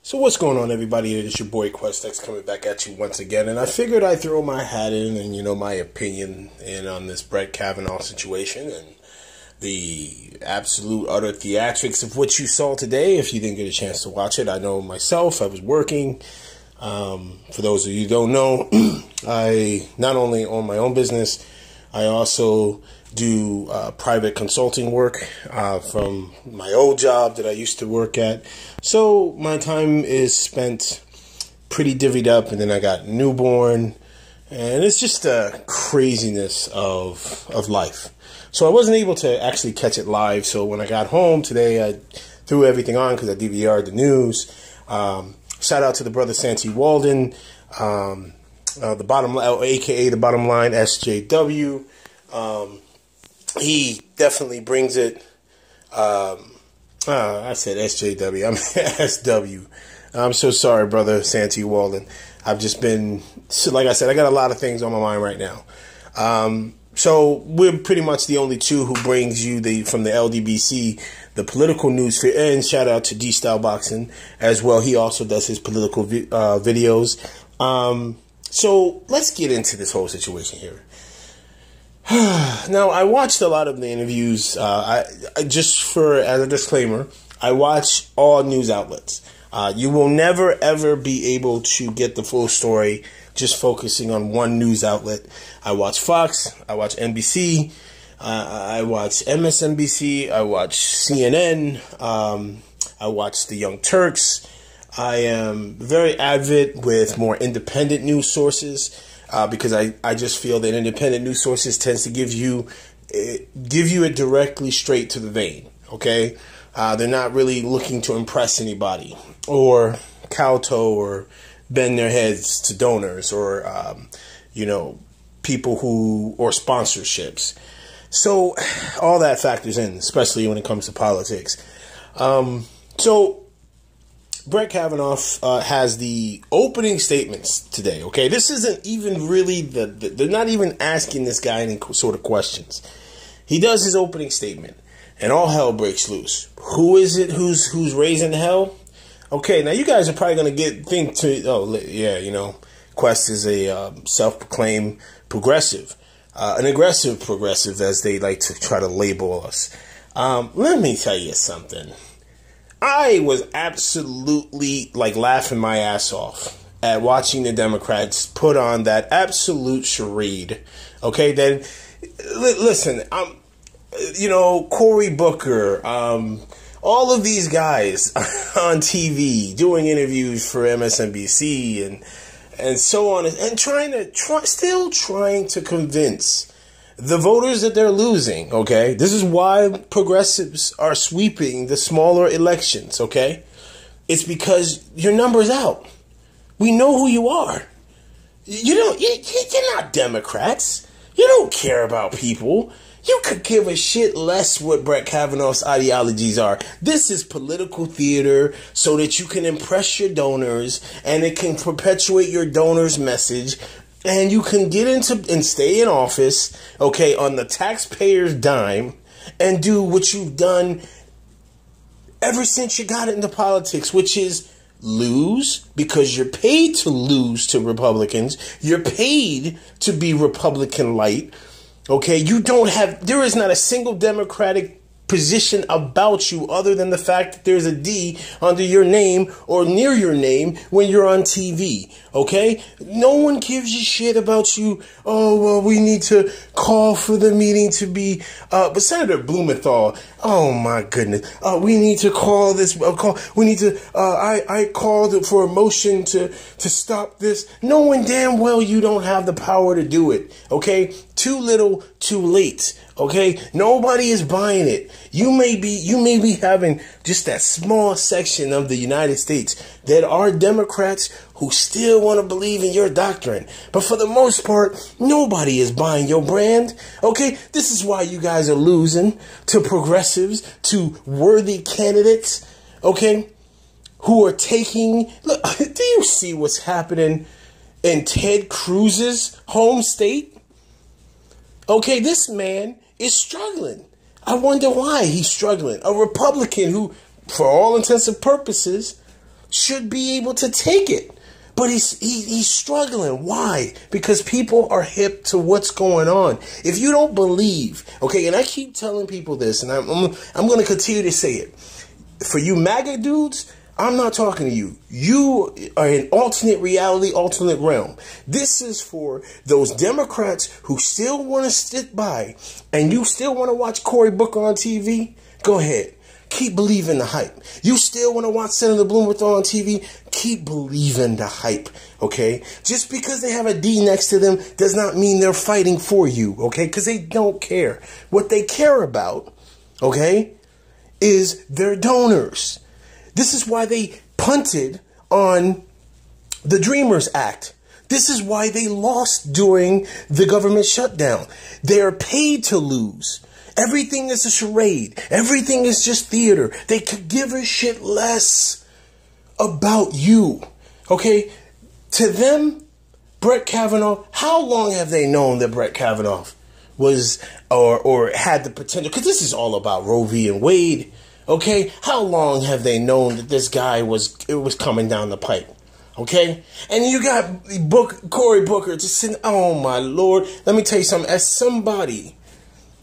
So what's going on, everybody? It's your boy QuestX coming back at you once again, and I figured I'd throw my hat in and, my opinion in on this Brett Kavanaugh situation and the absolute utter theatrics of what you saw today. If you didn't get a chance to watch it, I know myself, I was working. For those of you who don't know, I not only own my own business, I also do private consulting work from my old job that I used to work at. So my time is spent pretty divvied up, and then I got newborn, and it's just a craziness of life. So I wasn't able to actually catch it live. So when I got home today, I threw everything on because I DVR'd the news. Shout out to the brother Santi Walden, the bottom, aka the Bottom Line SJW. He definitely brings it. I said SJW. I'm SW. I'm so sorry, brother Santi Walden. I've just been, like I said, I got a lot of things on my mind right now. So we're pretty much the only two who brings you from the LDBC, the political news. And shout out to D Style Boxing as well. He also does his political videos. So let's get into this whole situation here. Now, I watched a lot of the interviews. I just as a disclaimer, I watch all news outlets. You will never, ever be able to get the full story just focusing on one news outlet. I watch Fox, I watch NBC, I watch MSNBC, I watch CNN, I watch the Young Turks. I am very avid with more independent news sources. Because I just feel that independent news sources tends to give you it directly straight to the vein. Okay, they're not really looking to impress anybody or kowtow or bend their heads to donors or people or sponsorships. So all that factors in, especially when it comes to politics. So Brett Kavanaugh has the opening statements today, okay? This isn't even really they're not even asking this guy any sort of questions. He does his opening statement, and all hell breaks loose. Who is it who's raising hell? Okay, now you guys are probably going to Quest is a self-proclaimed progressive, an aggressive progressive, as they like to try to label us. Let me tell you something. I was absolutely laughing my ass off at watching the Democrats put on that absolute charade. Okay, then listen, Cory Booker, all of these guys on TV doing interviews for MSNBC and so on, and still trying to convince the voters that they're losing, okay? This is why progressives are sweeping the smaller elections, okay? It's because your number's out. We know who you are. You're not Democrats. You don't care about people. You could give a shit less what Brett Kavanaugh's ideologies are. This is political theater so that you can impress your donors and it can perpetuate your donors' message. And you can get into and stay in office, okay, on the taxpayer's dime and do what you've done ever since you got into politics, which is lose because you're paid to lose to Republicans. You're paid to be Republican light, okay? There is not a single Democratic position about you other than the fact that there's a D under your name or near your name when you're on TV, okay? No one gives a shit about you. Oh, well, we need to call for the meeting to be, but Senator Blumenthal, oh my goodness, we need to call this, I called for a motion to stop this, knowing damn well you don't have the power to do it, okay? Too little, too late. Okay, nobody is buying it. You may be having just that small section of the United States that are Democrats who still want to believe in your doctrine. But for the most part, nobody is buying your brand. Okay, this is why you guys are losing to progressives, to worthy candidates. Okay, who are taking. Look, do you see what's happening in Ted Cruz's home state? Okay, this man is struggling. I wonder why he's struggling. A Republican who, for all intents and purposes, should be able to take it. But he's struggling. Why? Because people are hip to what's going on. If you don't believe, okay, and I keep telling people this, and I'm going to continue to say it. For you MAGA dudes, I'm not talking to you. You are in alternate reality, alternate realm. This is for those Democrats who still want to sit by and you still want to watch Cory Booker on TV. Go ahead. Keep believing the hype. You still want to watch Senator Blumenthal on TV? Keep believing the hype, okay? Just because they have a D next to them does not mean they're fighting for you, okay? Because they don't care. What they care about, okay, is their donors. This is why they punted on the Dreamers Act. This is why they lost during the government shutdown. They are paid to lose. Everything is a charade. Everything is just theater. They could give a shit less about you. Okay? To them, Brett Kavanaugh, how long have they known that Brett Kavanaugh was or had the potential? Because this is all about Roe v. and Wade. Okay? How long have they known that this guy was coming down the pipe? Okay? And you got Cory Booker just sitting, oh my Lord. Let me tell you something. As somebody,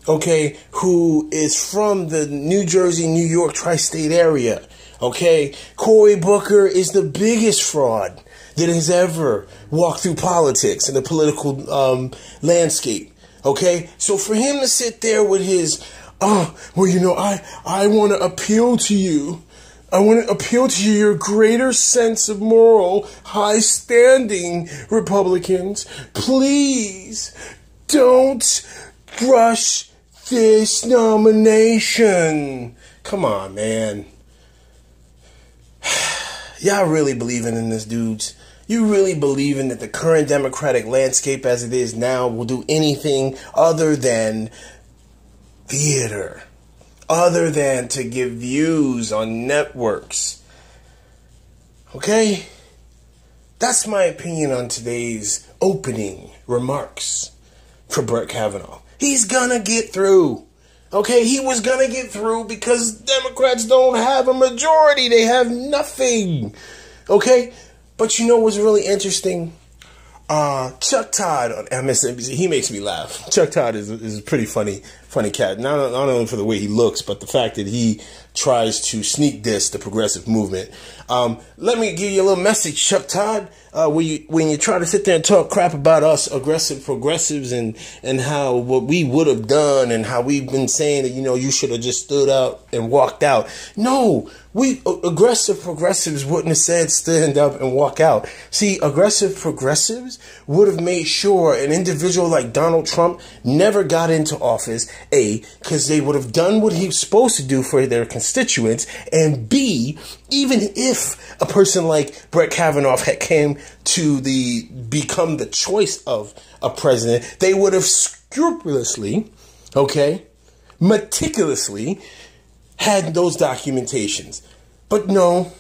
okay, who is from the New Jersey, New York tri-state area, okay, Cory Booker is the biggest fraud that has ever walked through politics and the political landscape, okay? So for him to sit there with his, oh, well, you know, I want to appeal to you. I want to appeal to your greater sense of moral, high-standing Republicans. Please don't rush this nomination. Come on, man. Y'all really believing in this, dudes? You really believing that the current Democratic landscape as it is now will do anything other than theater? Other than to give views on networks? Okay? That's my opinion on today's opening remarks for Brett Kavanaugh. He's gonna get through. Okay, he was gonna get through because Democrats don't have a majority. They have nothing. Okay? But you know what's really interesting? Chuck Todd on MSNBC, he makes me laugh. Chuck Todd is a pretty funny cat. Not only for the way he looks, but the fact that he tries to sneak diss the progressive movement. Let me give you a little message, Chuck Todd. When you try to sit there and talk crap about us aggressive progressives and how what we would have done and how we've been saying that, you know, you should have just stood out and walked out. No, we aggressive progressives wouldn't have said stand up and walk out. See, aggressive progressives would have made sure an individual like Donald Trump never got into office, A, because they would have done what he was supposed to do for their constituents, and B, even if a person like Brett Kavanaugh had came to become the choice of a president, they would have scrupulously, okay, meticulously had those documentations. But no,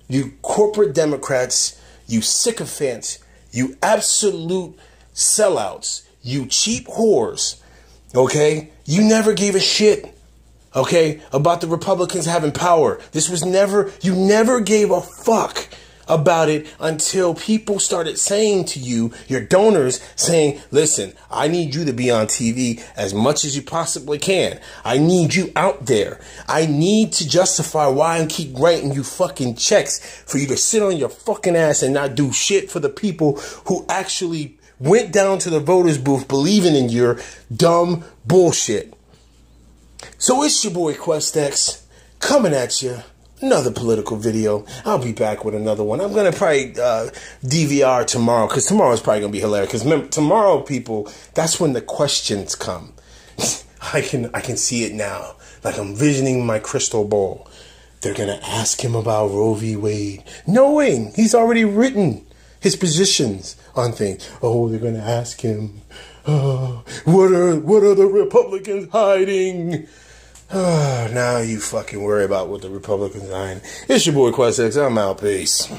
you corporate Democrats, you sycophants, you absolute sellouts, you cheap whores, okay, you never gave a shit, okay, about the Republicans having power. You never gave a fuck about it until people started saying to you, your donors, saying, listen, I need you to be on TV as much as you possibly can. I need you out there. I need to justify why I keep writing you fucking checks for you to sit on your fucking ass and not do shit for the people who actually went down to the voters booth believing in your dumb bullshit. So it's your boy QuestX coming at you. Another political video. I'll be back with another one. I'm going to probably DVR tomorrow, because tomorrow is probably going to be hilarious. Because remember, tomorrow, people, that's when the questions come. I can see it now. Like I'm visioning my crystal ball. They're going to ask him about Roe v. Wade, knowing he's already written his positions on things. Oh, they're going to ask him, what are the Republicans hiding? Now you fucking worry about what the Republicans are hiding. It's your boy QuestX. I'm out. Peace.